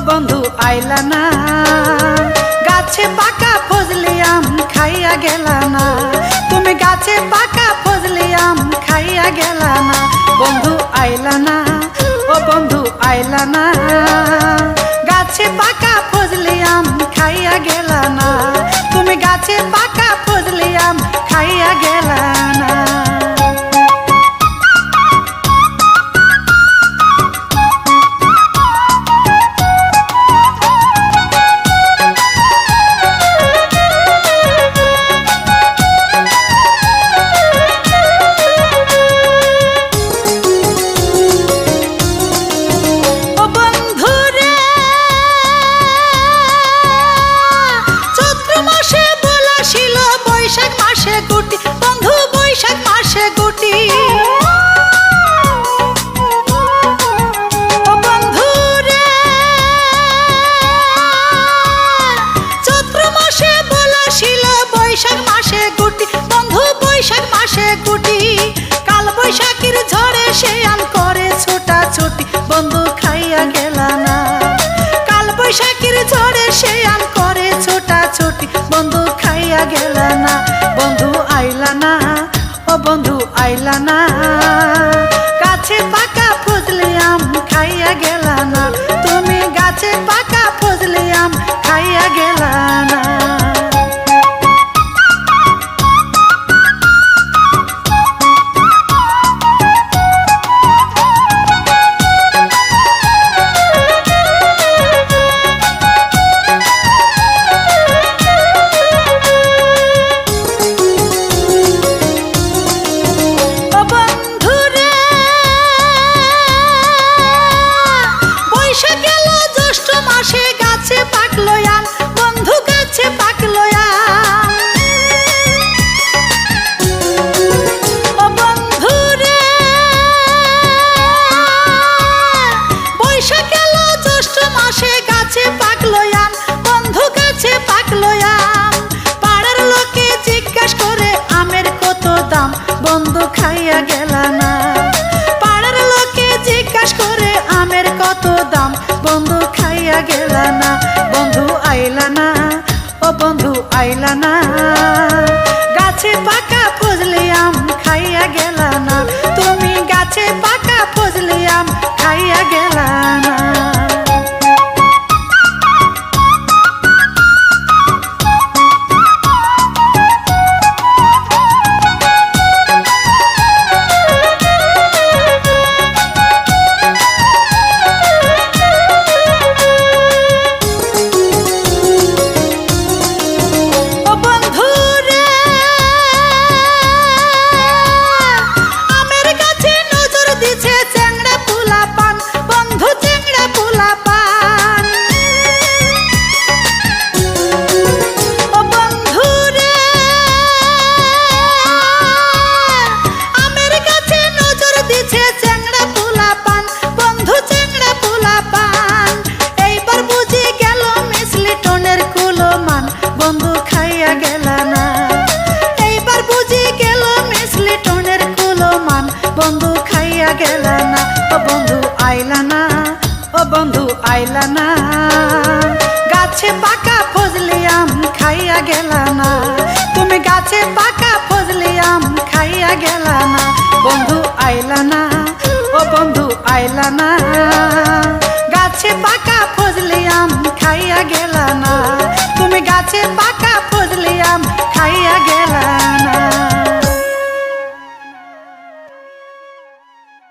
বন্ধু আইলা না, গাছে পাকা ফজলি আম খাইয়া গেলা না। তুমি গাছে পাকা ফজলি আম খাইয়া গেলা না। বন্ধু আইলা না, ও বন্ধু আইলা না, গাছে পাকা ফজলি আম খাইয়া গেলা না। তুমি গাছে পাকা ফজলি আম খাইয়া গেলা না। বন্ধু বৈশাখ মাসে গুটি, ও বন্ধু রে চৈত্র মাসে বলেছিল বৈশাখ মাসে গুটি। বন্ধু বৈশাখ মাসে গুটি, কাল বৈশাখীর ঝড়ে সে আম করে ছোটাছুটি। বন্ধু খাইয়া গেলা না, কাল বৈশাখীর ঝড়ে সে আম করে ছোটাছুটি। বন্ধু খাইয়া গেলা না। বন্ধু আইলা না, ও বন্ধু আইলা না, গাছে পাকা ফজলি আম খাইয়া গেলা না। তুমি গাছে পাকা ফজলি আম খাইয়া গেলা না। বন্ধু খাইয়া গেলা না, পাড়ার লোকে জিজ্ঞাসা করে আমের কত দাম। বন্ধু খাইয়া গেলা না। বন্ধু আইলা না, ও বন্ধু আইলা না, গাছে পাকা ফজলি আম খাইয়া গেলা না। তুমি গাছে পাকা ফজলি আম খাইয়া গেলা না। বন্ধু খাইয়া গেলা না, ও বন্ধু আইলা না, ও বন্ধু আইলা না, গাছে পাকা ফজলি আম খাইয়া গেলা না। তুমি গাছে পাকা ফজলি আম খাইয়া গেলা না। বন্ধু আইলা না, ও বন্ধু আইলা না, গাছে পাকা ফজলি আম খাইয়া গেলা না। তুমি গাছে পাকা